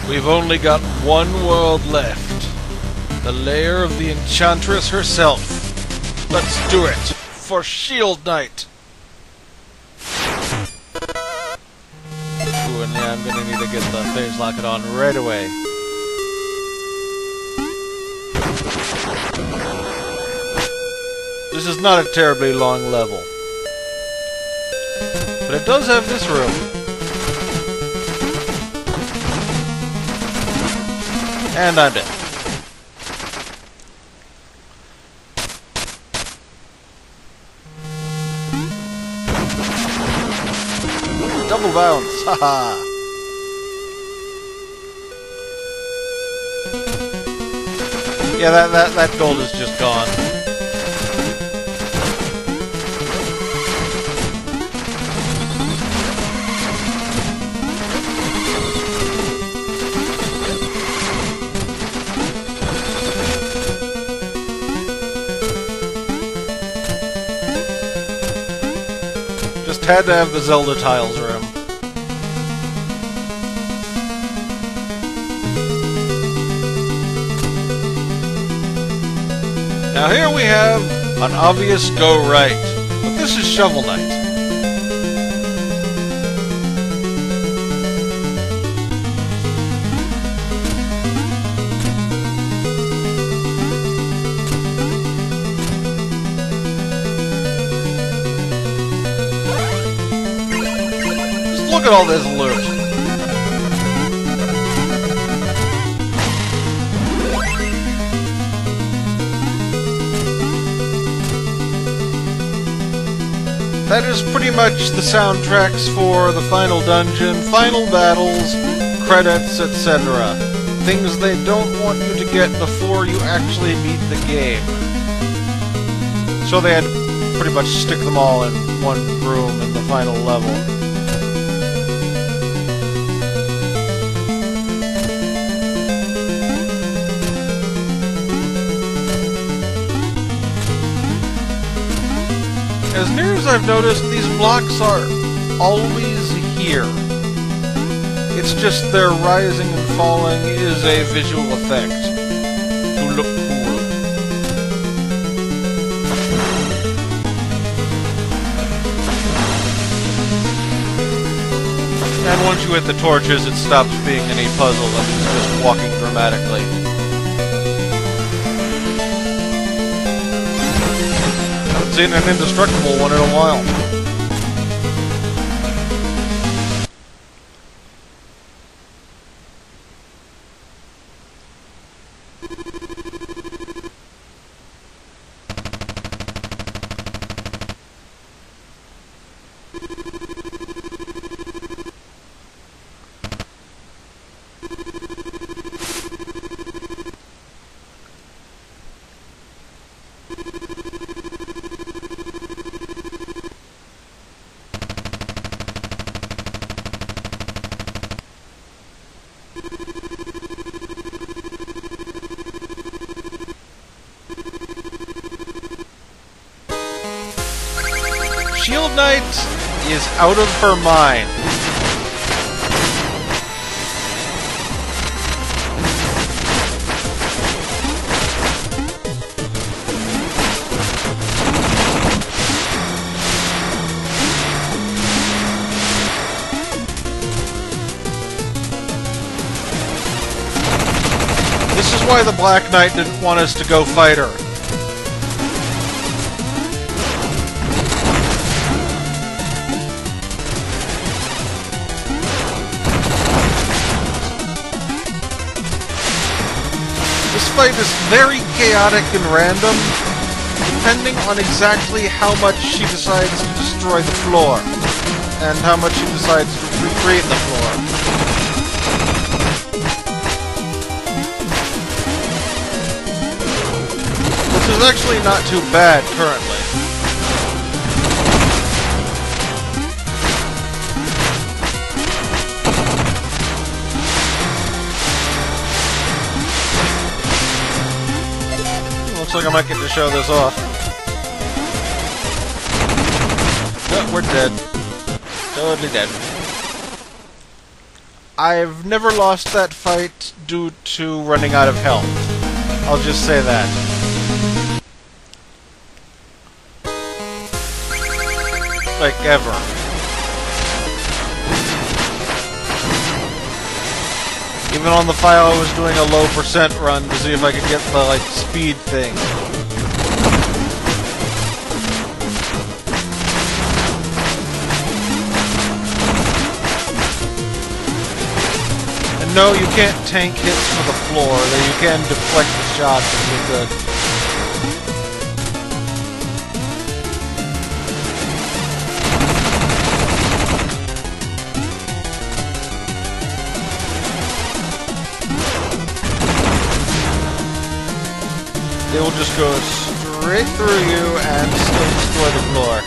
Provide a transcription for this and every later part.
We've only got one world left. The lair of the Enchantress herself. Let's do it for Shield Knight. Ooh, and yeah, I'm gonna need to get the phase locket on right away. This is not a terribly long level. But it does have this room. And I'm dead. Double bounce, haha! Yeah, that gold is just gone. Just had to have the Zelda tiles room. Now here we have an obvious go right, but this is Shovel Knight. Just look at all this loot. That is pretty much the soundtracks for the final dungeon, final battles, credits, etc. Things they don't want you to get before you actually beat the game. So they had to pretty much stick them all in one room in the final level. As near as I've noticed, these blocks are always here. It's just their rising and falling is a visual effect to look cool. And once you hit the torches, it stops being any puzzle and it's just walking dramatically. Seen an indestructible one in a while. Shield Knight is out of her mind. This is why the Black Knight didn't want us to go fight her. This fight is very chaotic and random, depending on exactly how much she decides to destroy the floor, and how much she decides to recreate the floor. Which is actually not too bad currently. Looks like I might get to show this off. No, we're dead. Totally dead. I've never lost that fight due to running out of health. I'll just say that. Like, ever. Even on the file, I was doing a low percent run to see if I could get the, like, speed thing. And no, you can't tank hits for the floor, though you can deflect the shots if you're good. They will just go straight through you and still destroy the floor.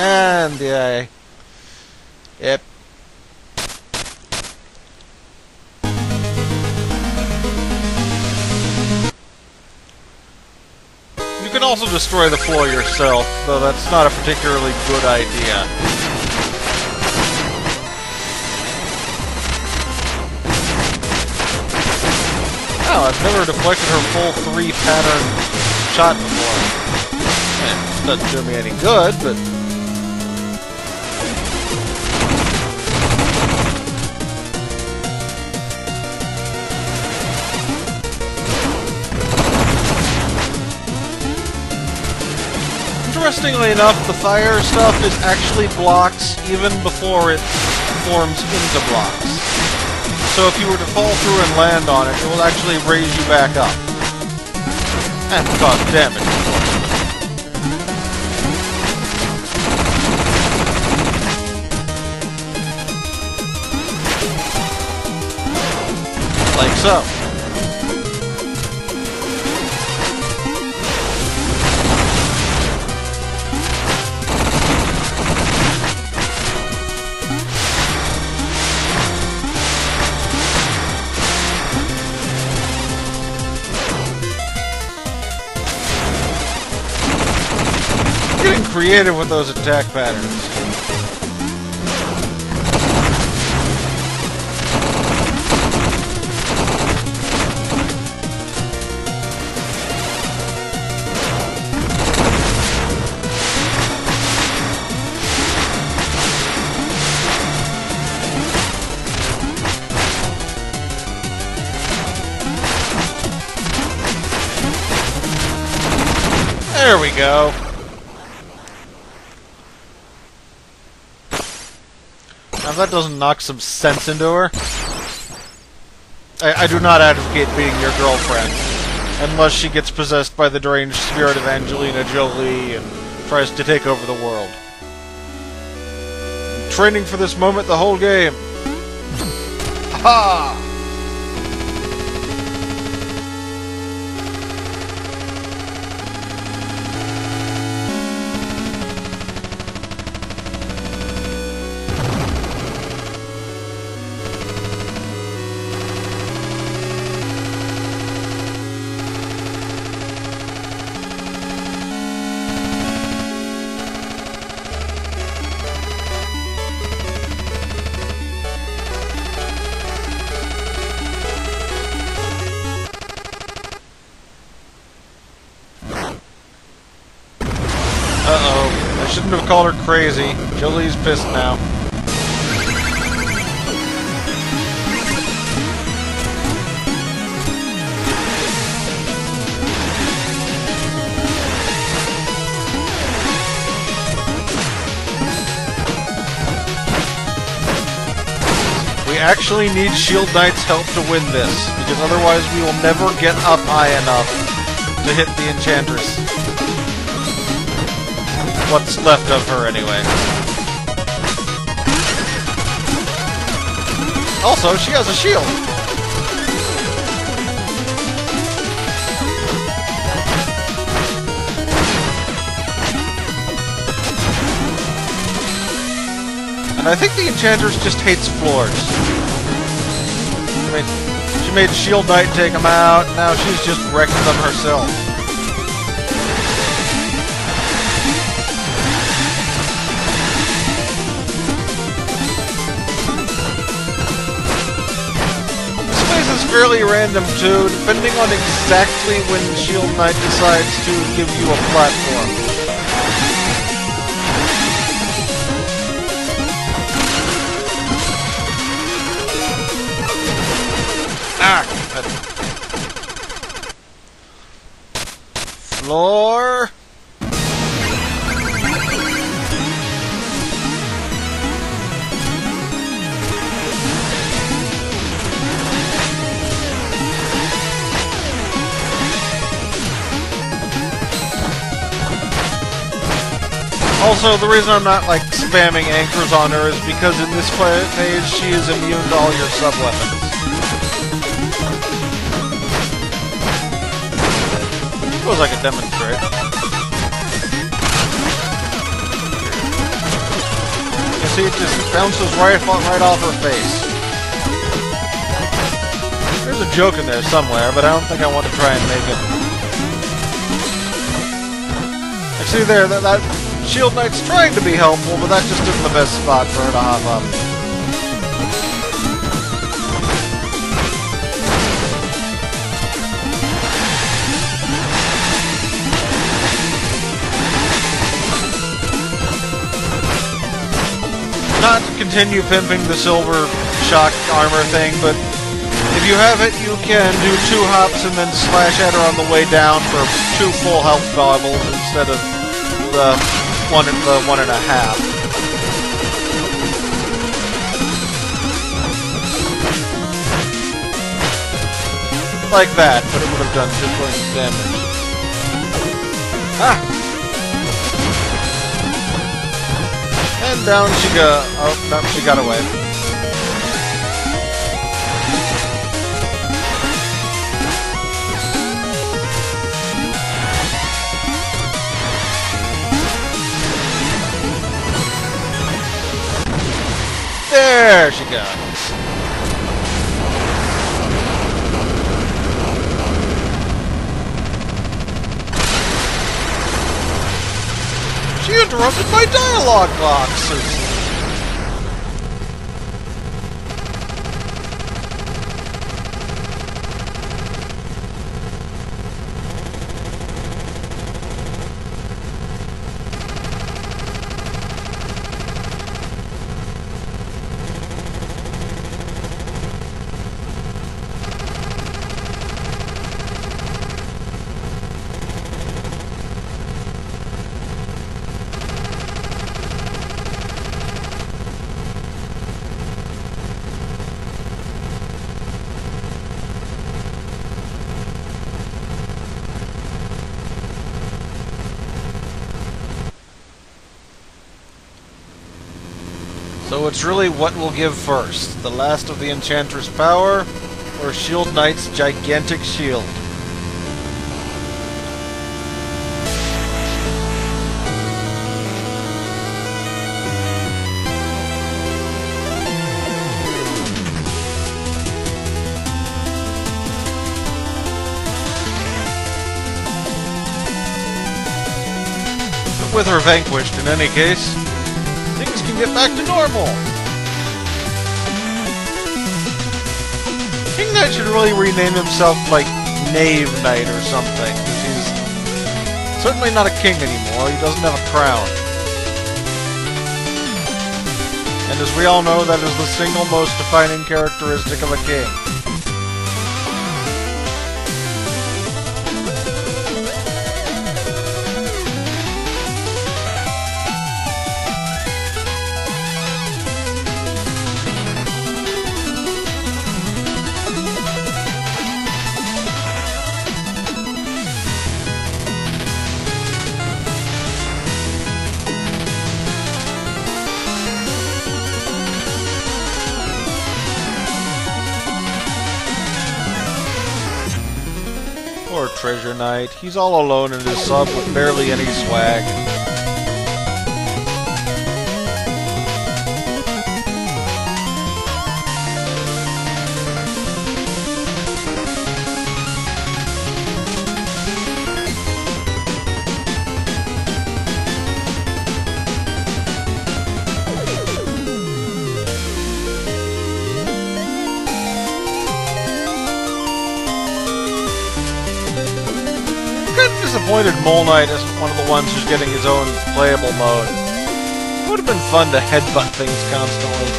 And the yep. You can also destroy the floor yourself, though that's not a particularly good idea. Oh, I've never deflected her full 3-pattern shot before. It doesn't do me any good, but... Interestingly enough, the fire stuff is actually blocks even before it forms into blocks. So if you were to fall through and land on it, it will actually raise you back up. And cause damage. Like so. Getting creative with those attack patterns. There we go. Now if that doesn't knock some sense into her... I do not advocate being your girlfriend, unless she gets possessed by the deranged spirit of Angelina Jolie and tries to take over the world. I'm training for this moment the whole game. Ha! Uh-oh. I shouldn't have called her crazy. Jolie's pissed now. We actually need Shield Knight's help to win this, because otherwise we will never get up high enough to hit the Enchantress. What's left of her, anyway. Also, she has a shield! And I think the Enchantress just hates floors. She made Shield Knight take them out. Now she's just wrecking them herself. This phase is fairly random too, depending on exactly when Shield Knight decides to give you a platform. Floor. Also, the reason I'm not, like, spamming anchors on her is because in this phase she is immune to all your sub-weapons. Suppose I could demonstrate. You see, it just bounces right off her face. There's a joke in there somewhere, but I don't think I want to try and make it. Actually, there, that Shield Knight's trying to be helpful, but that just isn't the best spot for her to hop up. Not to continue pimping the silver shock armor thing, but if you have it, you can do 2 hops and then slash at her on the way down for 2 full health goggles instead of the 1.5. Like that, but it would have done just worth the damage. Ah! And down she go. Oh, no, she got away. There she goes. She interrupted my dialogue boxes! So it's really what will give first, the last of the Enchantress power, or Shield Knight's gigantic shield. But with her vanquished, in any case, things can get back to normal. King Knight should really rename himself, like, Knave Knight or something, because he's certainly not a king anymore. He doesn't have a crown. And as we all know, that is the single most defining characteristic of a king. Poor Treasure Knight. He's all alone in his sub with barely any swag. disappointed Mole Knight isn't one of the ones who's getting his own playable mode. It would have been fun to headbutt things constantly.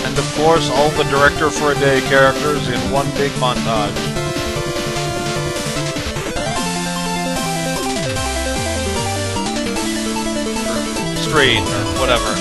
And of course, all the Director for a Day characters in one big montage. Stream, or whatever.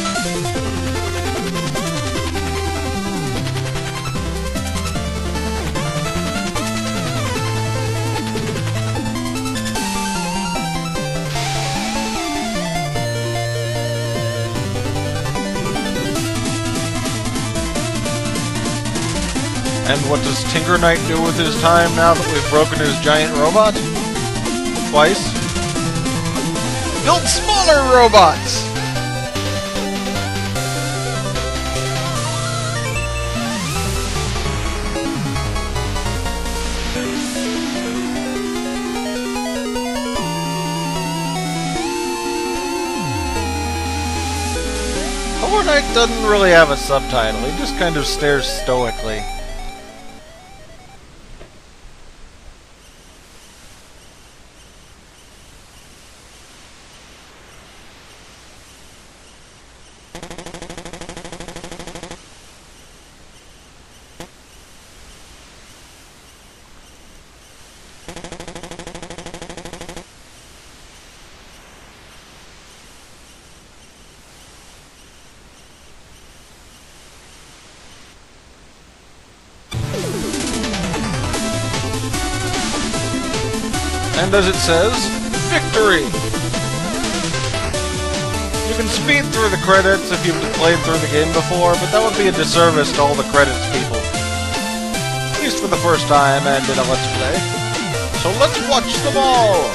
And what does Tinker Knight do with his time now that we've broken his giant robot? Twice? Build smaller robots! Hollow Knight doesn't really have a subtitle, he just kind of stares stoically. And as it says, victory! You can speed through the credits if you've played through the game before, but that would be a disservice to all the credits people. At least for the first time and in a Let's Play. So let's watch them all!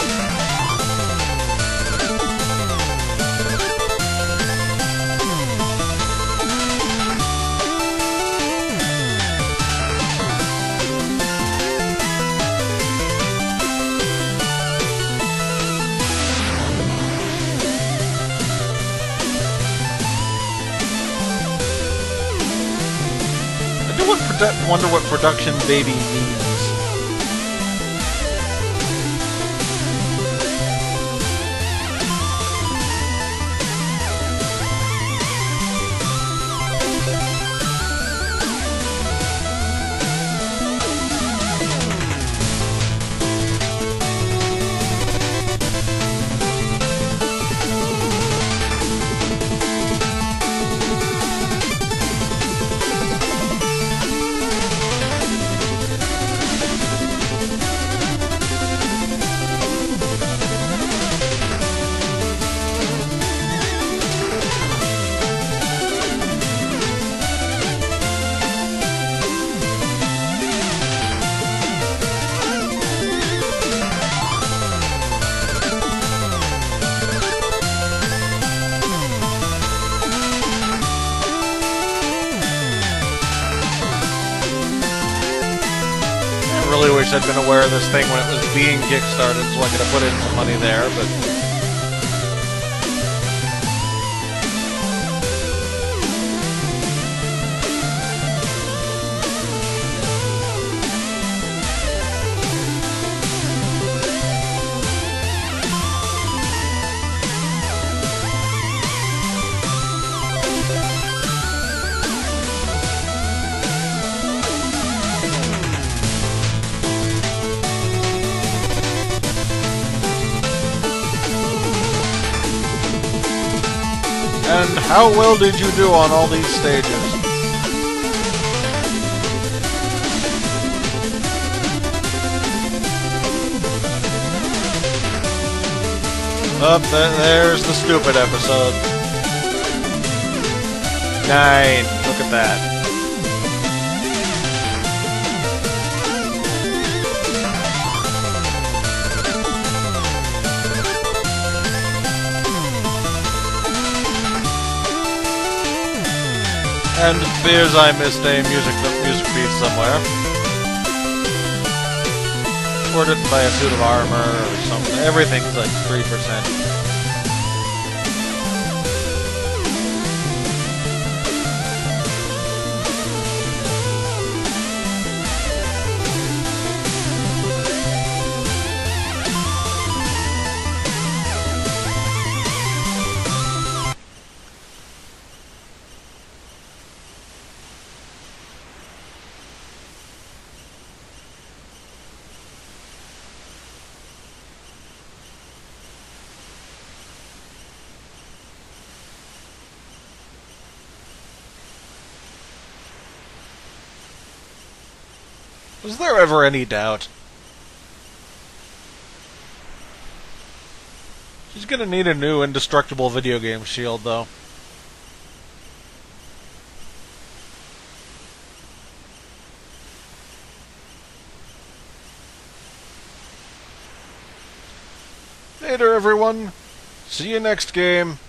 I wonder what production baby means. I really wish I'd been aware of this thing when it was being kickstarted so I could have put in some money there, but... And how well did you do on all these stages? There's the stupid episode. 9. Look at that. And it appears I missed a music piece somewhere. Or didn't buy a suit of armor or something. Everything's like 3%. Was there ever any doubt? She's gonna need a new indestructible video game shield, though. Later, everyone. See you next game.